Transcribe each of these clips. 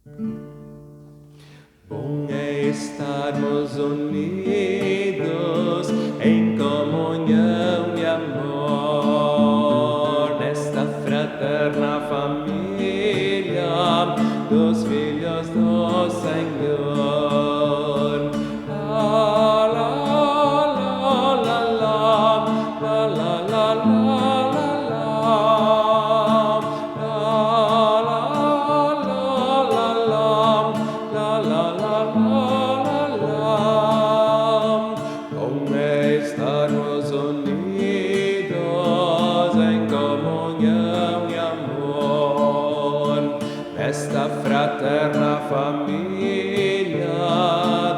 Bom é estarmos unidos em comunhão e amor nesta fraterna família dos filhos do Senhor. La, la, la, la, la, la, la, la, la, la, como é estarmos unidos em comunhão e amor nesta fraterna família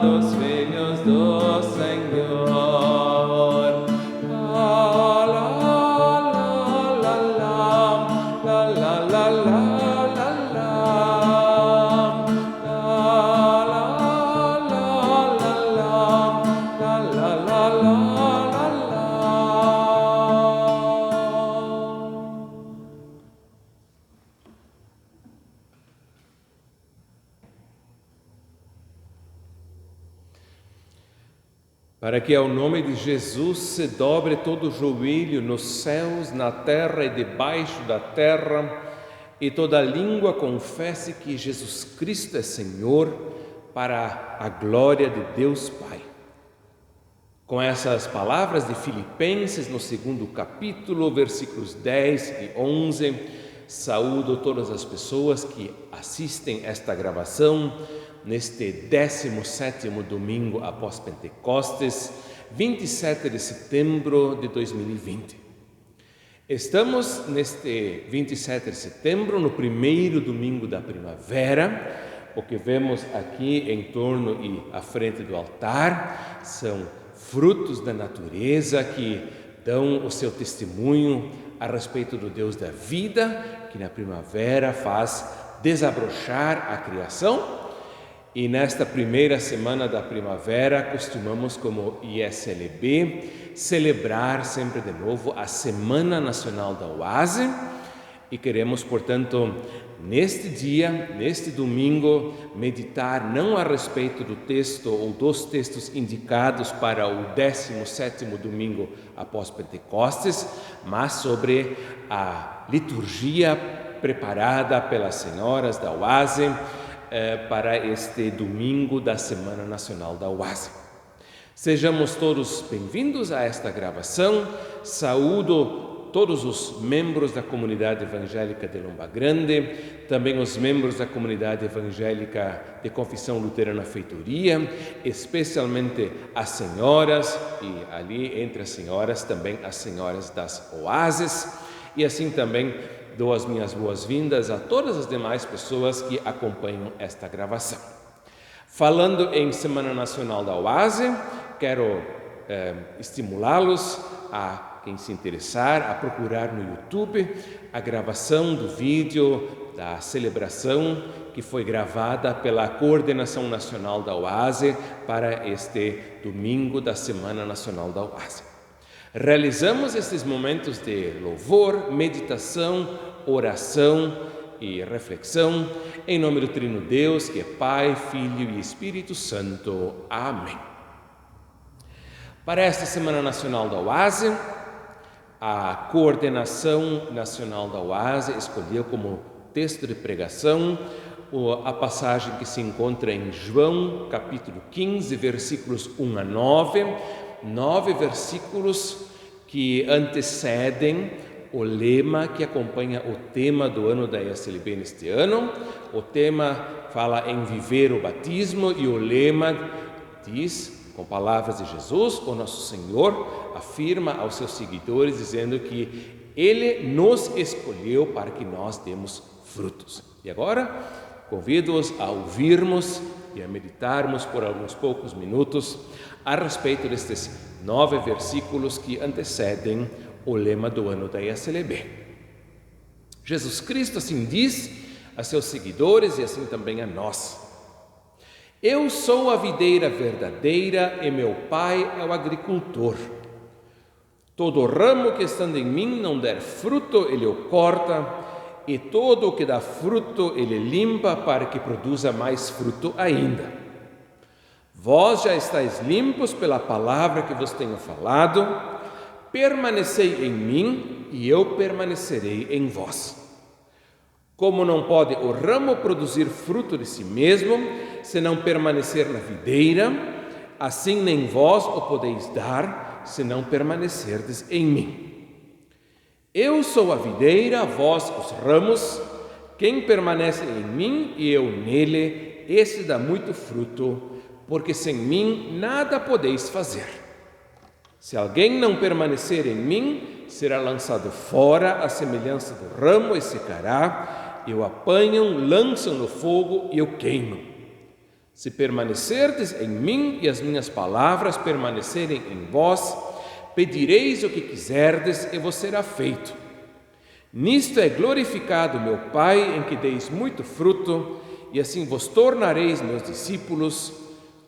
dos filhos do Senhor. La, la, la, la, la, la, la, la, la. Para que ao nome de Jesus se dobre todo o joelho nos céus, na terra e debaixo da terra, e toda língua confesse que Jesus Cristo é Senhor, para a glória de Deus Pai. Com essas palavras de Filipenses, no 2º capítulo, versículos 10 e 11, saúdo todas as pessoas que assistem esta gravação neste 17º domingo após Pentecostes, 27 de setembro de 2020. Estamos neste 27 de setembro, no primeiro domingo da primavera. O que vemos aqui em torno e à frente do altar são frutos da natureza que dão o seu testemunho a respeito do Deus da vida, que na primavera faz desabrochar a criação. E nesta primeira semana da primavera, costumamos, como ISLB, celebrar sempre de novo a Semana Nacional da Oase. E queremos, portanto, neste dia, neste domingo, meditar não a respeito do texto ou dos textos indicados para o 17º domingo após Pentecostes, mas sobre a liturgia preparada pelas senhoras da Oase para este domingo da Semana Nacional da Oase. Sejamos todos bem-vindos a esta gravação. Saúdo todos os membros da comunidade evangélica de Lomba Grande, também os membros da comunidade evangélica de Confissão Luterana Feitoria, especialmente as senhoras, e ali entre as senhoras também as senhoras das oásis, e assim também dou as minhas boas-vindas a todas as demais pessoas que acompanham esta gravação. Falando em Semana Nacional da Oase, quero estimulá-los a quem se interessar a procurar no YouTube a gravação do vídeo da celebração que foi gravada pela Coordenação Nacional da Oase para este domingo da Semana Nacional da Oase. Realizamos estes momentos de louvor, meditação, oração e reflexão em nome do Trino Deus, que é Pai, Filho e Espírito Santo. Amém. Para esta Semana Nacional da Oase, a Coordenação Nacional da Oase escolheu como texto de pregação a passagem que se encontra em João, capítulo 15, versículos 1 a 9, 9 versículos que antecedem o lema que acompanha o tema do ano da ISLB neste ano. O tema fala em viver o batismo e o lema diz, com palavras de Jesus, o nosso Senhor afirma aos seus seguidores dizendo que Ele nos escolheu para que nós demos frutos. E agora convido-os a ouvirmos e a meditarmos por alguns poucos minutos a respeito destes 9 versículos que antecedem o lema do ano da ISLB. Jesus Cristo assim diz a seus seguidores e assim também a nós: Eu sou a videira verdadeira e meu Pai é o agricultor. Todo ramo que estando em mim não der fruto, Ele o corta, e todo o que dá fruto ele limpa para que produza mais fruto ainda. Vós já estáis limpos pela palavra que vos tenho falado. Permanecei em mim e eu permanecerei em vós. Como não pode o ramo produzir fruto de si mesmo, se não permanecer na videira, assim nem vós o podeis dar, se não permanecerdes em mim. Eu sou a videira, vós os ramos. Quem permanece em mim e eu nele, esse dá muito fruto, porque sem mim nada podeis fazer. Se alguém não permanecer em mim, será lançado fora à semelhança do ramo e secará, e o apanham, lançam no fogo e o queimam. Se permanecerdes em mim e as minhas palavras permanecerem em vós, pedireis o que quiserdes e vos será feito. Nisto é glorificado meu Pai, em que deis muito fruto, e assim vos tornareis meus discípulos.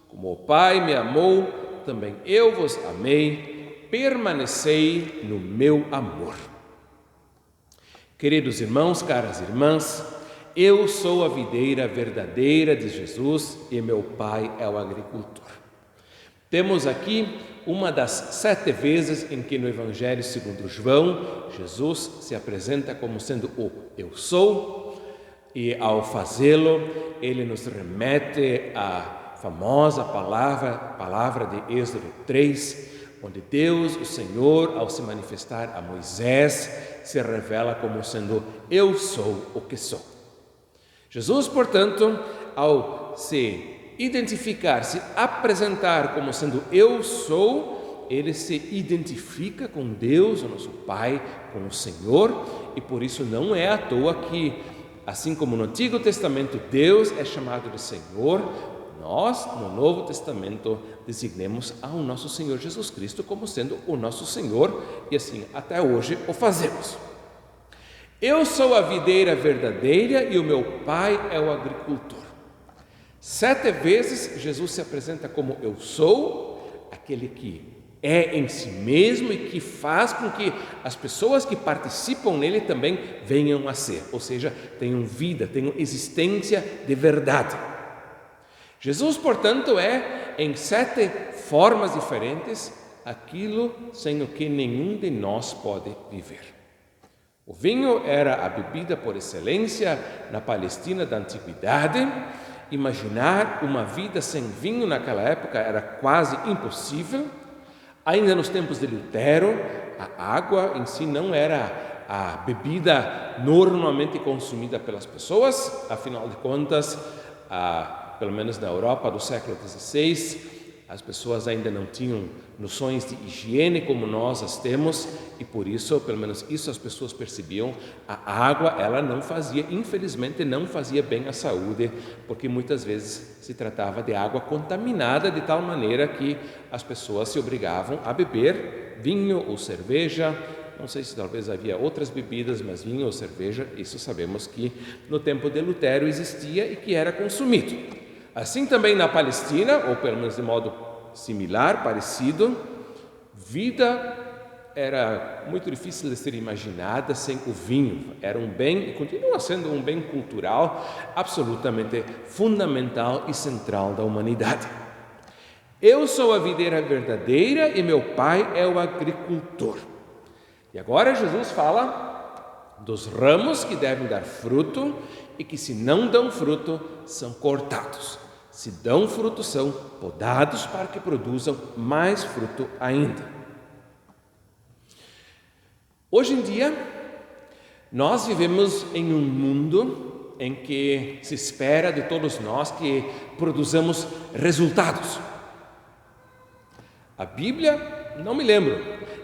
Como o Pai me amou, também eu vos amei, permanecei no meu amor. Queridos irmãos, caras irmãs, eu sou a videira verdadeira de Jesus e meu Pai é o agricultor. Temos aqui uma das 7 vezes em que no Evangelho segundo João, Jesus se apresenta como sendo o Eu Sou, e ao fazê-lo, ele nos remete à famosa palavra de Êxodo 3, onde Deus, o Senhor, ao se manifestar a Moisés, se revela como sendo Eu Sou o que sou. Jesus, portanto, ao se identificar, se apresentar como sendo Eu Sou, ele se identifica com Deus, o nosso Pai, com o Senhor, e por isso não é à toa que, assim como no Antigo Testamento Deus é chamado de Senhor, nós, no Novo Testamento, designemos ao nosso Senhor Jesus Cristo como sendo o nosso Senhor, e assim até hoje o fazemos. Eu sou a videira verdadeira e o meu Pai é o agricultor. 7 vezes Jesus se apresenta como Eu Sou, aquele que é em si mesmo e que faz com que as pessoas que participam nele também venham a ser, ou seja, tenham vida, tenham existência de verdade. Jesus, portanto, é em 7 formas diferentes aquilo sem o que nenhum de nós pode viver. O vinho era a bebida por excelência na Palestina da antiguidade. Imaginar uma vida sem vinho naquela época era quase impossível. Ainda nos tempos de Lutero, a água em si não era a bebida normalmente consumida pelas pessoas. Afinal de contas, pelo menos na Europa do século XVI, as pessoas ainda não tinham noções de higiene como nós as temos, e por isso, pelo menos isso as pessoas percebiam, a água, ela não fazia, infelizmente não fazia bem à saúde, porque muitas vezes se tratava de água contaminada de tal maneira que as pessoas se obrigavam a beber vinho ou cerveja. Não sei se talvez havia outras bebidas, mas vinho ou cerveja, isso sabemos que no tempo de Lutero existia e que era consumido. Assim também na Palestina, ou pelo menos de modo similar, parecido, vida era muito difícil de ser imaginada sem o vinho. Era um bem, e continua sendo um bem cultural absolutamente fundamental e central da humanidade. Eu sou a videira verdadeira e meu Pai é o agricultor. E agora Jesus fala dos ramos que devem dar fruto e que, se não dão fruto, são cortados. Se dão fruto, são podados para que produzam mais fruto ainda. Hoje em dia, nós vivemos em um mundo em que se espera de todos nós que produzamos resultados. A Bíblia, não me lembro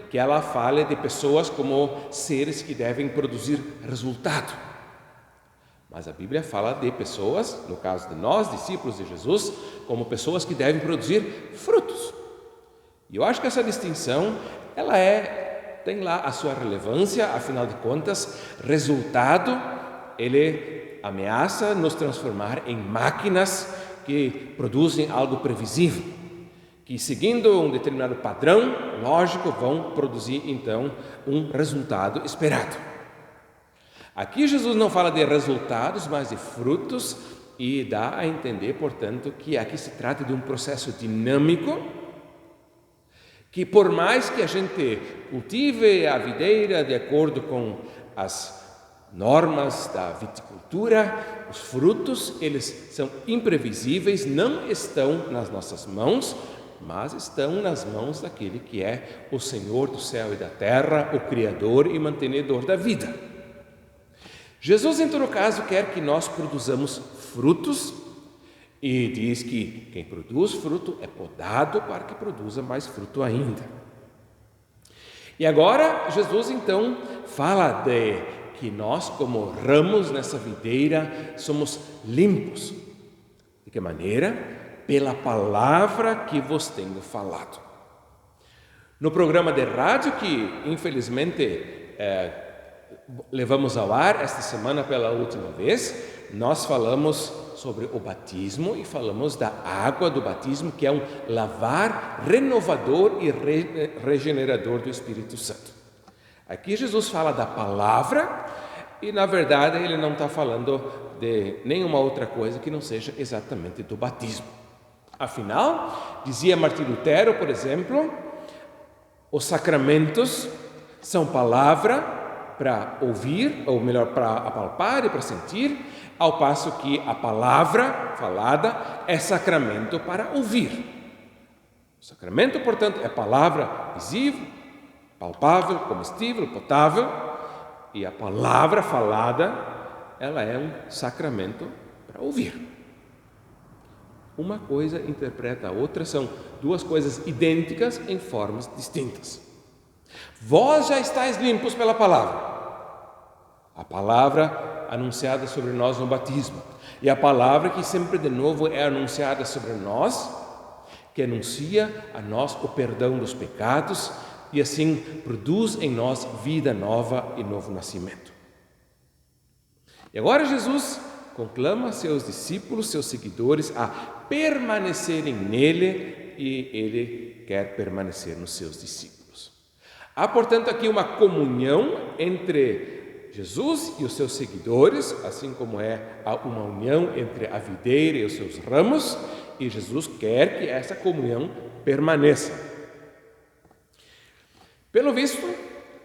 que ela fale de pessoas como seres que devem produzir resultado. Mas a Bíblia fala de pessoas, no caso de nós, discípulos de Jesus, como pessoas que devem produzir frutos. E eu acho que essa distinção, ela tem lá a sua relevância, afinal de contas, resultado, ele ameaça nos transformar em máquinas que produzem algo previsível, que seguindo um determinado padrão lógico vão produzir então um resultado esperado. Aqui Jesus não fala de resultados, mas de frutos, e dá a entender, portanto, que aqui se trata de um processo dinâmico, que por mais que a gente cultive a videira de acordo com as normas da viticultura, os frutos, eles são imprevisíveis, não estão nas nossas mãos, mas estão nas mãos daquele que é o Senhor do céu e da terra, o Criador e mantenedor da vida. Jesus, em todo caso, quer que nós produzamos frutos e diz que quem produz fruto é podado para que produza mais fruto ainda. E agora, Jesus então fala de que nós, como ramos nessa videira, somos limpos. De que maneira? Pela palavra que vos tenho falado. No programa de rádio que, infelizmente, levamos ao ar esta semana pela última vez, nós falamos sobre o batismo e falamos da água do batismo, que é um lavar renovador e regenerador do Espírito Santo. Aqui Jesus fala da palavra e, na verdade, ele não está falando de nenhuma outra coisa que não seja exatamente do batismo. Afinal, dizia Martim Lutero, por exemplo, os sacramentos são palavra para ouvir, ou melhor, para apalpar e para sentir, ao passo que a palavra falada é sacramento para ouvir. O sacramento, portanto, é palavra visível, palpável, comestível, potável, e a palavra falada, ela é um sacramento para ouvir. Uma coisa interpreta a outra, são duas coisas idênticas em formas distintas. Vós já estáis limpos pela palavra. A palavra anunciada sobre nós no batismo. E a palavra que sempre de novo é anunciada sobre nós, que anuncia a nós o perdão dos pecados e assim produz em nós vida nova e novo nascimento. E agora Jesus conclama seus discípulos, seus seguidores, a permanecerem nele e ele quer permanecer nos seus discípulos. Há, portanto, aqui uma comunhão entre Jesus e os seus seguidores, assim como há uma união entre a videira e os seus ramos, e Jesus quer que essa comunhão permaneça. Pelo visto,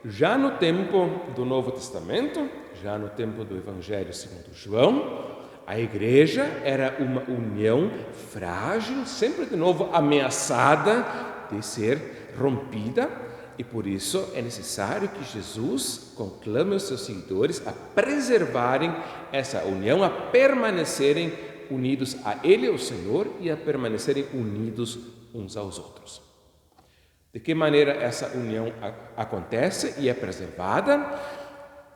já no tempo do Novo Testamento, já no tempo do Evangelho segundo João, a igreja era uma união frágil, sempre de novo ameaçada de ser rompida, e por isso é necessário que Jesus conclame os seus seguidores a preservarem essa união, a permanecerem unidos a Ele, o Senhor, e a permanecerem unidos uns aos outros. De que maneira essa união acontece e é preservada?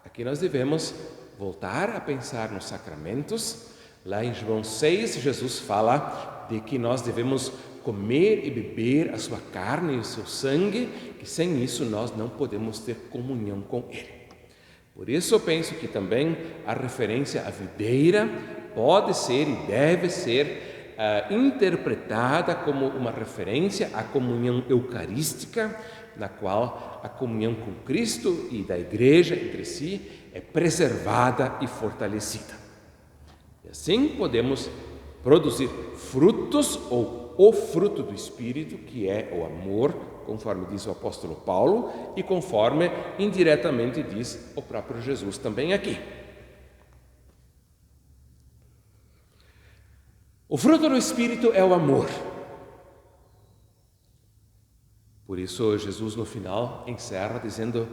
Aqui nós devemos voltar a pensar nos sacramentos. Lá em João 6, Jesus fala de que nós devemos comer e beber a sua carne e o seu sangue, que sem isso nós não podemos ter comunhão com Ele. Por isso eu penso que também a referência à videira pode ser e deve ser interpretada como uma referência à comunhão eucarística, na qual a comunhão com Cristo e da Igreja entre si é preservada e fortalecida. E assim podemos produzir frutos ou o fruto do Espírito, que é o amor, conforme diz o apóstolo Paulo e conforme indiretamente diz o próprio Jesus também aqui. O fruto do Espírito é o amor. Por isso Jesus no final encerra dizendo: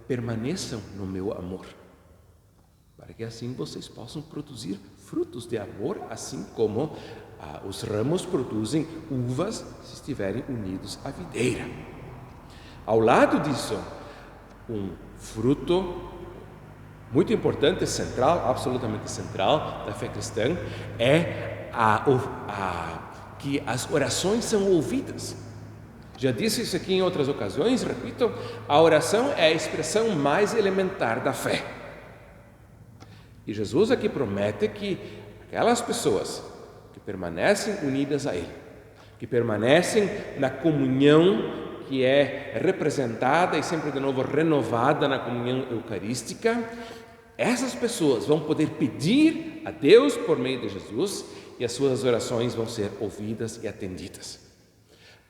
permaneçam no meu amor, para que assim vocês possam produzir frutos de amor, assim como os ramos produzem uvas se estiverem unidos à videira. Ao lado disso, um fruto muito importante, central, absolutamente central da fé cristã, é que as orações são ouvidas. Já disse isso aqui em outras ocasiões, repito, a oração é a expressão mais elementar da fé. E Jesus aqui promete que aquelas pessoas que permanecem unidas a Ele, que permanecem na comunhão que é representada e sempre de novo renovada na comunhão eucarística, essas pessoas vão poder pedir a Deus por meio de Jesus e as suas orações vão ser ouvidas e atendidas.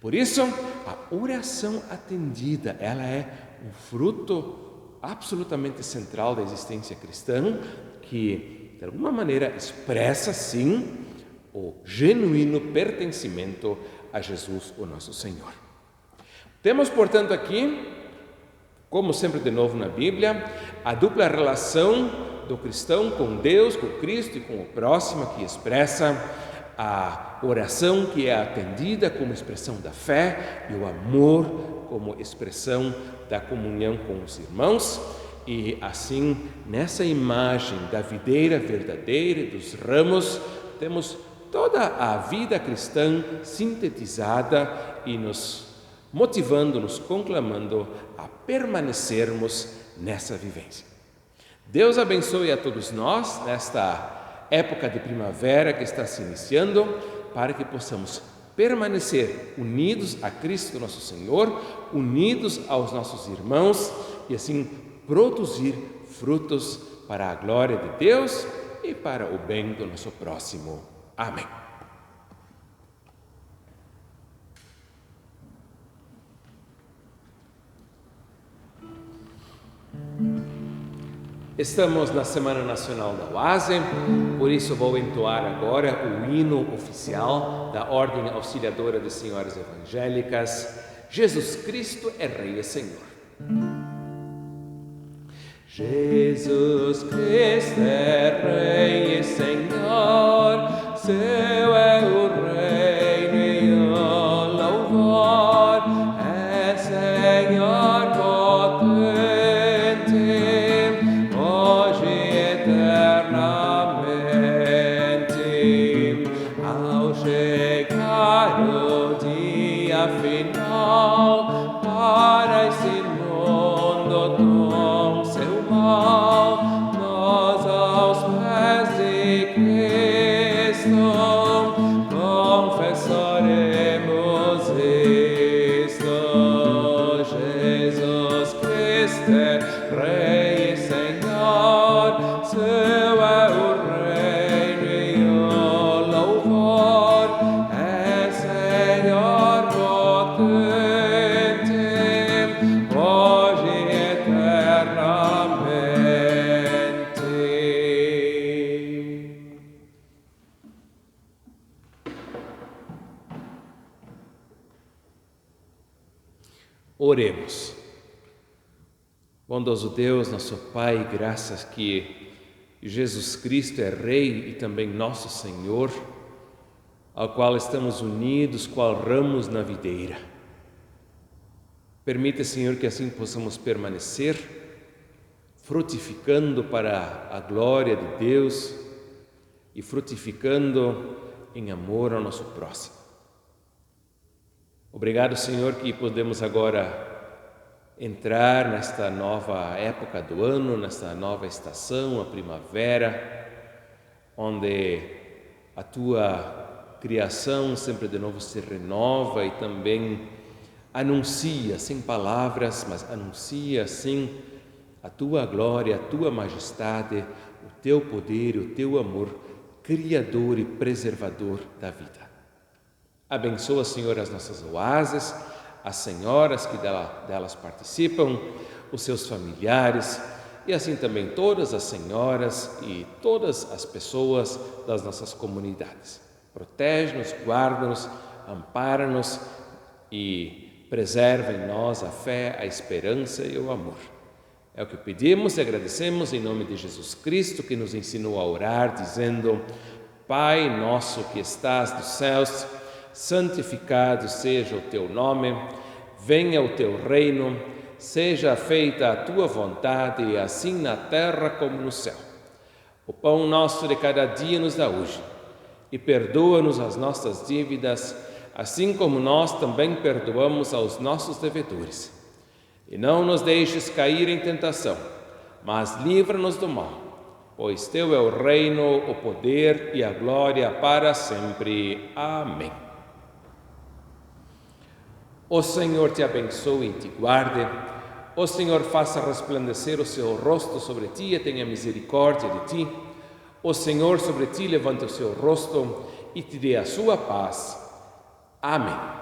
Por isso, a oração atendida, ela é um fruto absolutamente central da existência cristã, que de alguma maneira expressa sim o genuíno pertencimento a Jesus, o nosso Senhor. Temos, portanto, aqui, como sempre de novo na Bíblia, a dupla relação do cristão com Deus, com Cristo e com o próximo, que expressa a oração que é atendida como expressão da fé e o amor como expressão da comunhão com os irmãos. E assim, nessa imagem da videira verdadeira e dos ramos, temos toda a vida cristã sintetizada e nos motivando, nos conclamando a permanecermos nessa vivência. Deus abençoe a todos nós nesta época de primavera que está se iniciando, para que possamos permanecer unidos a Cristo nosso Senhor, unidos aos nossos irmãos e assim produzir frutos para a glória de Deus e para o bem do nosso próximo. Amém. Estamos na Semana Nacional da Oase, por isso vou entoar agora o hino oficial da Ordem Auxiliadora de Senhoras Evangélicas. Jesus Cristo é Rei e Senhor. Jesus Cristo é Rei e Senhor, seu é o reino e o louvor, é Senhor potente, hoje e eternamente. Ao chegar o dia final, para esse mundo com seu mal, nós aos pés de Cristo confessaremos isto: Jesus Cristo é Rei e Senhor, seu é o reino e o louvor, é Senhor potente, hoje e eternamente. Oremos. Bondoso Deus, nosso Pai, graças que Jesus Cristo é Rei e também nosso Senhor, ao qual estamos unidos qual ramos na videira. Permita, Senhor, que assim possamos permanecer, frutificando para a glória de Deus e frutificando em amor ao nosso próximo. Obrigado, Senhor, que podemos agora entrar nesta nova época do ano, nesta nova estação, a primavera, onde a Tua criação sempre de novo se renova e também anuncia, sem palavras, mas anuncia sim a Tua glória, a Tua majestade, o Teu poder, o Teu amor, criador e preservador da vida. Abençoa, Senhor, as nossas oásis, as senhoras que delas participam, os seus familiares e assim também todas as senhoras e todas as pessoas das nossas comunidades. Protege-nos, guarda-nos, ampara-nos e preserva em nós a fé, a esperança e o amor. É o que pedimos e agradecemos em nome de Jesus Cristo, que nos ensinou a orar, dizendo: Pai nosso que estás nos céus, santificado seja o teu nome, venha o teu reino, seja feita a tua vontade, assim na terra como no céu. O pão nosso de cada dia nos dá hoje, e perdoa-nos as nossas dívidas, assim como nós também perdoamos aos nossos devedores. E não nos deixes cair em tentação, mas livra-nos do mal, pois teu é o reino, o poder e a glória para sempre. Amém. O Senhor te abençoe e te guarde. O Senhor faça resplandecer o seu rosto sobre ti e tenha misericórdia de ti. O Senhor sobre ti levante o seu rosto e te dê a sua paz. Amém.